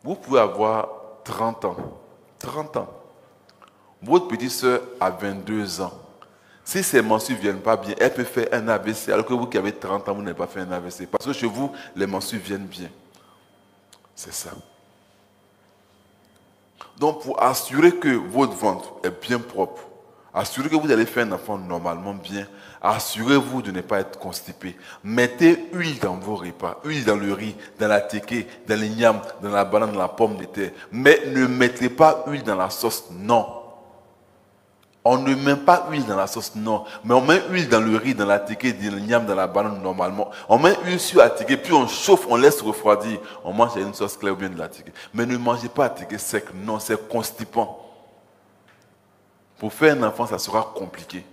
Vous pouvez avoir 30 ans. 30 ans. Votre petite soeur a 22 ans. Si ses menstrues ne viennent pas bien, elle peut faire un AVC, alors que vous qui avez 30 ans, vous n'avez pas fait un AVC. Parce que chez vous, les menstrues viennent bien. C'est ça. Donc, pour assurer que votre ventre est bien propre, assurer que vous allez faire un enfant normalement bien, assurez-vous de ne pas être constipé. Mettez huile dans vos repas, huile dans le riz, dans la téké, dans les yams, dans la banane, dans la pomme de terre. Mais ne mettez pas huile dans la sauce, non. On ne met pas huile dans la sauce, non. Mais on met huile dans le riz, dans la téké, dans le yam, dans la banane normalement. On met huile sur la téké, puis on chauffe, on laisse refroidir. On mange une sauce claire ou bien de la téké. Mais ne mangez pas la téké sec, non, c'est constipant. Pour faire un enfant, ça sera compliqué.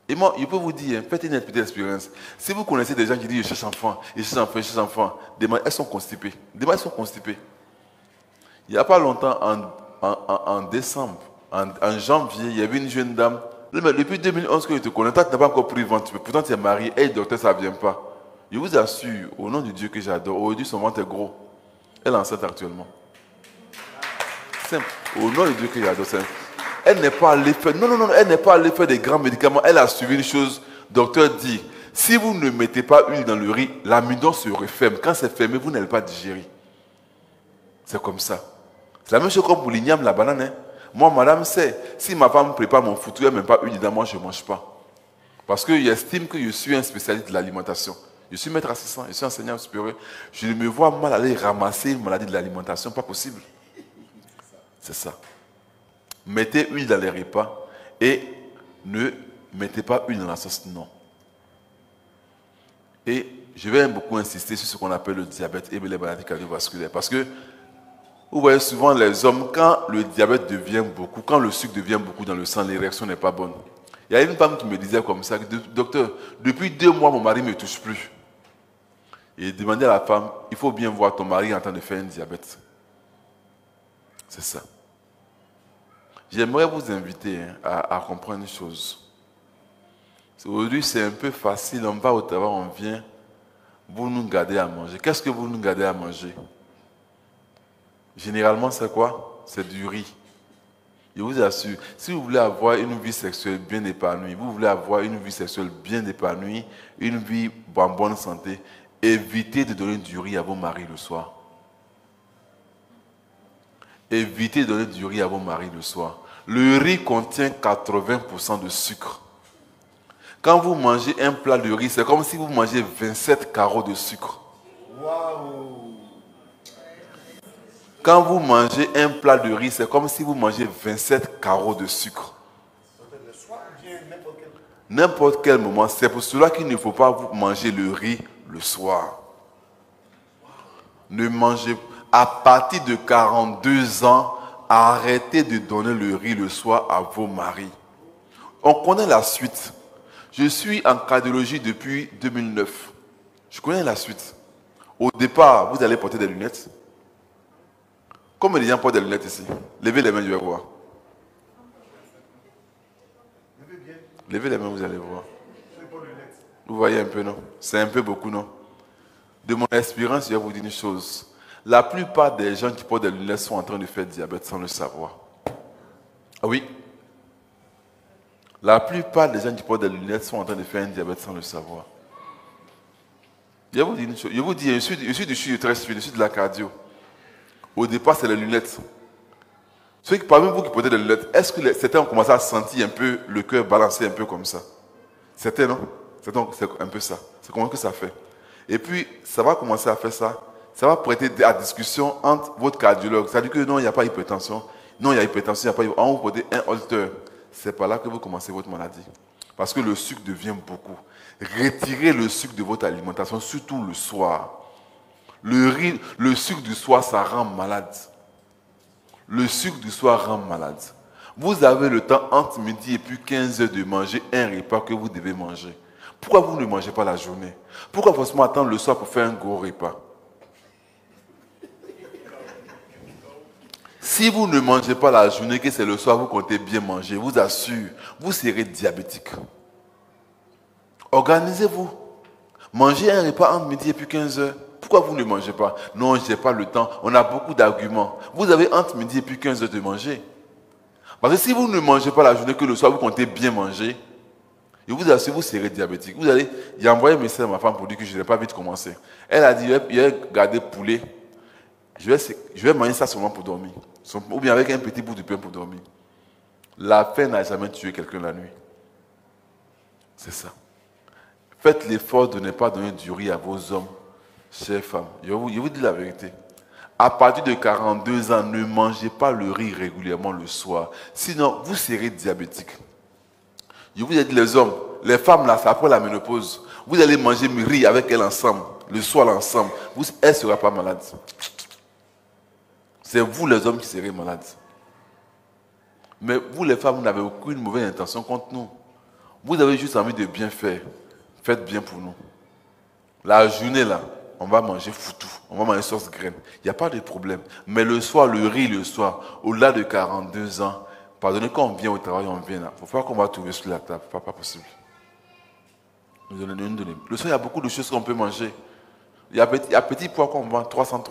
Et moi, je peux vous dire, faites une petite expérience. Si vous connaissez des gens qui disent, je cherche enfant, je cherche enfant, je cherche enfant, demain, elles sont constipées. Demain, elles sont constipées. Il n'y a pas longtemps, en décembre, en janvier, il y avait une jeune dame. Mais depuis 2011 que je te connais, toi, tu n'as pas encore pris ventre. Pourtant, tu es marié. Et docteur, ça ne vient pas. Je vous assure, au nom de Dieu que j'adore, aujourd'hui, son ventre est gros. Elle est enceinte actuellement. Simple. Au nom de Dieu que j'adore, simple. Elle n'est pas allée faire. Non, elle n'est pas allée faire des grands médicaments. Elle a suivi une chose. Docteur dit, si vous ne mettez pas huile dans le riz, l'amidon se referme. Quand c'est fermé, vous n'allez pas digérer. C'est comme ça. C'est la même chose comme pour l'igname, la banane. Hein. Moi, madame sait, si ma femme prépare mon foutu, elle ne met pas huile dedans, moi, je ne mange pas. Parce que j'estime que je suis un spécialiste de l'alimentation. Je suis maître assistant, je suis enseignant supérieur. Je ne me vois mal aller ramasser une maladie de l'alimentation, pas possible. C'est ça. Mettez huile dans les repas et ne mettez pas huile dans la sauce, non. Et je vais beaucoup insister sur ce qu'on appelle le diabète et les maladies cardiovasculaires. Parce que vous voyez souvent les hommes, quand le diabète devient beaucoup, quand le sucre devient beaucoup dans le sang, l'érection n'est pas bonne. Il y a une femme qui me disait comme ça, docteur, depuis 2 mois, mon mari ne me touche plus. Et il demandait à la femme, il faut bien voir ton mari en train de faire un diabète. C'est ça. J'aimerais vous inviter à comprendre une chose. Aujourd'hui, c'est un peu facile, on va au travail, on vient, vous nous gardez à manger. Qu'est-ce que vous nous gardez à manger? Généralement, c'est quoi? C'est du riz. Je vous assure, si vous voulez avoir une vie sexuelle bien épanouie, vous voulez avoir une vie sexuelle bien épanouie, une vie en bonne santé, évitez de donner du riz à vos maris le soir. Évitez de donner du riz à vos maris le soir. Le riz contient 80% de sucre. Quand vous mangez un plat de riz, c'est comme si vous mangez 27 carreaux de sucre. Wow. Quand vous mangez un plat de riz, c'est comme si vous mangez 27 carreaux de sucre. N'importe quel moment. C'est pour cela qu'il ne faut pas manger le riz le soir. Ne mangez pas. À partir de 42 ans, arrêtez de donner le riz le soir à vos maris. On connaît la suite. Je suis en cardiologie depuis 2009. Je connais la suite. Au départ, vous allez porter des lunettes. Combien de gens portent des lunettes ici? Levez les mains, je vais voir. Levez les mains, vous allez voir. Vous voyez un peu, non? C'est un peu beaucoup, non? De mon expérience, je vais vous dire une chose. La plupart des gens qui portent des lunettes sont en train de faire diabète sans le savoir. Ah oui. La plupart des gens qui portent des lunettes sont en train de faire un diabète sans le savoir. Je vais vous dire une chose. Je vous dis, je suis du très suivi, je suis de la cardio. Au départ, c'est les lunettes. Ceux qui, parmi vous qui portez des lunettes, est-ce que certains ont commencé à sentir un peu le cœur balancer un peu comme ça? Certains, non? Certains, c'est un peu ça. C'est comment que ça fait. Et puis, ça va commencer à faire ça. Ça va prêter à discussion entre votre cardiologue. Ça dit que non, il n'y a pas d'hypertension. Non, il y a hypertension, il n'y a pas d'hypertension. Vous portez un holter. C'est par là que vous commencez votre maladie. Parce que le sucre devient beaucoup. Retirez le sucre de votre alimentation, surtout le soir. Le sucre du soir, ça rend malade. Le sucre du soir rend malade. Vous avez le temps entre midi et puis 15 heures de manger un repas que vous devez manger. Pourquoi vous ne mangez pas la journée? Pourquoi forcément attendre le soir pour faire un gros repas? Si vous ne mangez pas la journée, que c'est le soir, vous comptez bien manger, je vous assure, vous serez diabétique. Organisez-vous. Mangez un repas entre midi et puis 15 heures. Pourquoi vous ne mangez pas? Non, je n'ai pas le temps. On a beaucoup d'arguments. Vous avez entre midi et puis 15 heures de manger. Parce que si vous ne mangez pas la journée, que le soir, vous comptez bien manger, je vous assure, vous serez diabétique. J'ai envoyé un message à ma femme pour dire que je n'ai pas vite commencé. Elle a dit, il va garder poulet. Je vais manger ça seulement pour dormir. Ou bien avec un petit bout de pain pour dormir. La faim n'a jamais tué quelqu'un la nuit. C'est ça. Faites l'effort de ne pas donner du riz à vos hommes, chères femmes. Je vous dis la vérité. À partir de 42 ans, ne mangez pas le riz régulièrement le soir. Sinon, vous serez diabétique. Je vous ai dit, les hommes, les femmes, là, c'est après la ménopause. Vous allez manger du riz avec elles ensemble, le soir ensemble. Elle ne sera pas malade. C'est vous, les hommes, qui serez malades. Mais vous, les femmes, vous n'avez aucune mauvaise intention contre nous. Vous avez juste envie de bien faire. Faites bien pour nous. La journée, là, on va manger foutou. On va manger sauce graine. Il n'y a pas de problème. Mais le soir, le riz, le soir, au-delà de 42 ans, pardonnez, quand on vient au travail, on vient là. Il ne faut pas qu'on va trouver sur la table. Pas possible. Nous donner. Le soir, il y a beaucoup de choses qu'on peut manger. Il y a petit pois qu'on vend, 300.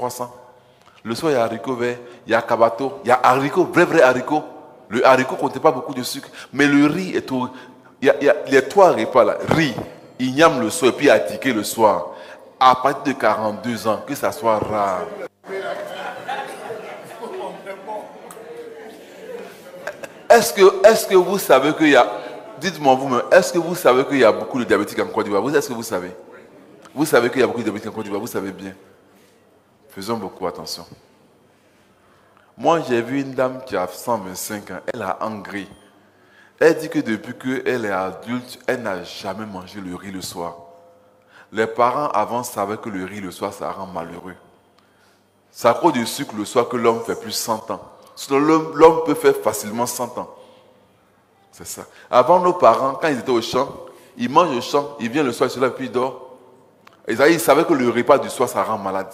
Le soir, il y a haricots verts, il y a cabato, il y a haricots, vrai haricots. Le haricot ne comptait pas beaucoup de sucre. Mais le riz est tout. Il y a les 3 repas là. Riz, igname le soir et puis attiqué le soir. À partir de 42 ans, que ça soit rare. Est-ce que vous savez qu'il y a... Dites-moi vous-même, est-ce que vous savez qu'il y a beaucoup de diabétiques en Côte d'Ivoire? Est-ce que vous savez? Vous savez qu'il y a beaucoup de diabétiques en Côte d'Ivoire, vous savez bien. Faisons beaucoup attention. Moi, j'ai vu une dame qui a 125 ans, elle a engrais. Elle dit que depuis qu'elle est adulte, elle n'a jamais mangé le riz le soir. Les parents avant savaient que le riz le soir, ça rend malheureux. C'est à cause du sucre le soir que l'homme fait plus 100 ans. Sinon, l'homme peut faire facilement 100 ans. C'est ça. Avant, nos parents, quand ils étaient au champ, ils mangent au champ, ils viennent le soir, ils se lèvent, puis ils dorment. Et ça, ils savaient que le repas du soir, ça rend malade.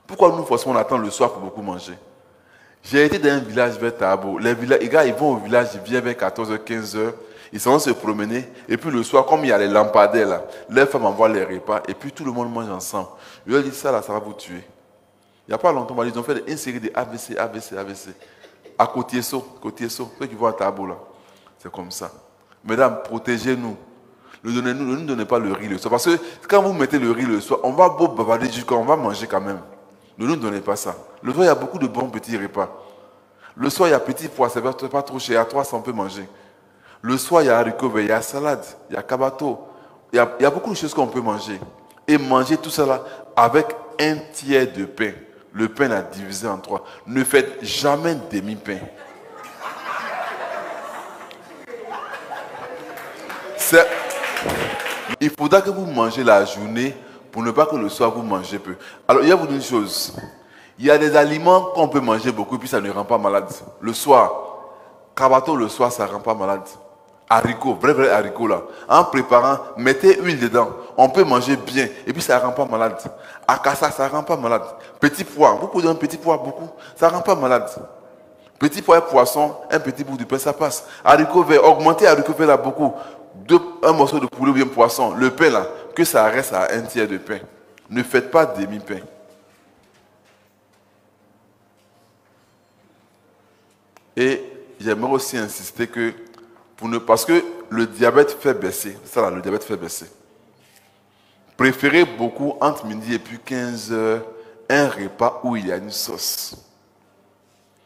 Pourquoi nous, forcément, on attend le soir pour beaucoup manger? J'ai été dans un village vers Tabo. Les gars, ils vont au village, ils viennent vers 14h, 15h. Ils s'en vont se promener. Et puis le soir, comme il y a les lampadaires là, les femmes envoient les repas. Et puis tout le monde mange ensemble. Je leur dis, ça là, ça va vous tuer. Il n'y a pas longtemps, ils ont fait une série de AVC. À Côtier-Saut, ceux qui vont à Tabo là. C'est comme ça. Mesdames, protégez-nous. Ne nous donnez pas le riz le soir. Parce que quand vous mettez le riz le soir, on va beau bavarder jusqu'à on va manger quand même. Ne nous donnez pas ça. Le soir, il y a beaucoup de bons petits repas. Le soir, il y a petit pois, c'est pas trop cher. À 300, on peut manger. Le soir, il y a haricots verts, il y a salade, il y a cabato. Il y a beaucoup de choses qu'on peut manger. Et manger tout ça là avec un tiers de pain. Le pain est divisé en 3. Ne faites jamais demi-pain. Il faudra que vous mangez la journée pour ne pas que le soir vous mangez peu. Alors, il y a une chose. Il y a des aliments qu'on peut manger beaucoup et puis ça ne rend pas malade. Le soir, cabato le soir, ça ne rend pas malade. Haricots, vrai haricots là. En préparant, mettez huile dedans. On peut manger bien et puis ça ne rend pas malade. Akassa, ça ne rend pas malade. Petit pois, vous pouvez donner un petit pois beaucoup, ça ne rend pas malade. Petit pois et poisson, un petit bout de pain, ça passe. Haricots verts, augmentez haricots verts là beaucoup. Un morceau de poulet ou bien poisson, le pain là, que ça reste à un tiers de pain. Ne faites pas demi-pain. Et j'aimerais aussi insister que, parce que le diabète fait baisser, c'est ça là, le diabète fait baisser. Préférez beaucoup entre midi et puis 15 heures un repas où il y a une sauce.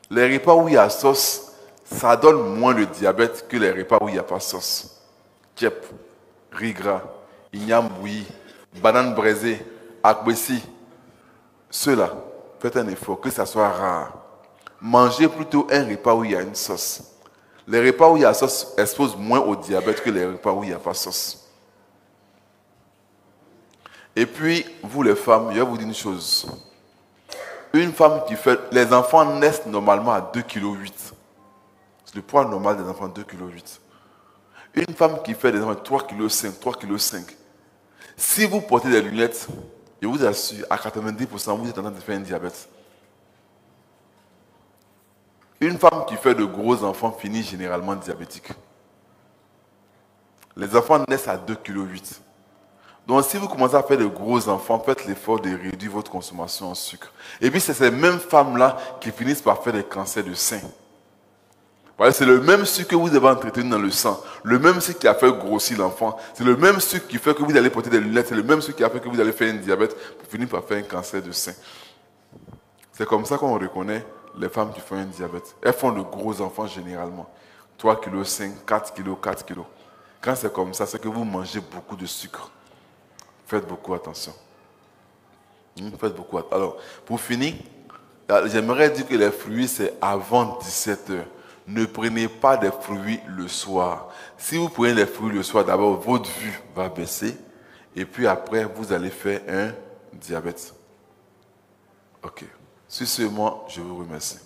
Les repas où il y a sauce, ça donne moins le diabète que les repas où il n'y a pas sauce. Kep, riz gras, igname bouilli, banane braisée, akbessi. Ceux-là, faites un effort, que ça soit rare. Mangez plutôt un repas où il y a une sauce. Les repas où il y a sauce exposent moins au diabète que les repas où il n'y a pas sauce. Et puis, vous les femmes, je vais vous dire une chose. Une femme qui fait... Les enfants naissent normalement à 2,8 kg. C'est le poids normal des enfants, 2,8 kg. Une femme qui fait des enfants 3,5 kg. Si vous portez des lunettes, je vous assure, à 90%, vous êtes en train de faire un diabète. Une femme qui fait de gros enfants finit généralement diabétique. Les enfants naissent à 2,8 kg. Donc, si vous commencez à faire de gros enfants, faites l'effort de réduire votre consommation en sucre. Et puis, c'est ces mêmes femmes-là qui finissent par faire des cancers de sein. Voilà, c'est le même sucre que vous devez entretenir dans le sang. Le même sucre qui a fait grossir l'enfant. C'est le même sucre qui fait que vous allez porter des lunettes. C'est le même sucre qui a fait que vous allez faire un diabète pour finir par faire un cancer de sein. C'est comme ça qu'on reconnaît les femmes qui font un diabète. Elles font de gros enfants généralement. 3 kg, 5, 4 kg, 4 kg. Quand c'est comme ça, c'est que vous mangez beaucoup de sucre. Faites beaucoup attention. Faites beaucoup attention. Alors, pour finir, j'aimerais dire que les fruits, c'est avant 17 heures. Ne prenez pas des fruits le soir. Si vous prenez des fruits le soir, d'abord, votre vue va baisser. Et puis après, vous allez faire un diabète. Ok. Sur ce, moi, je vous remercie.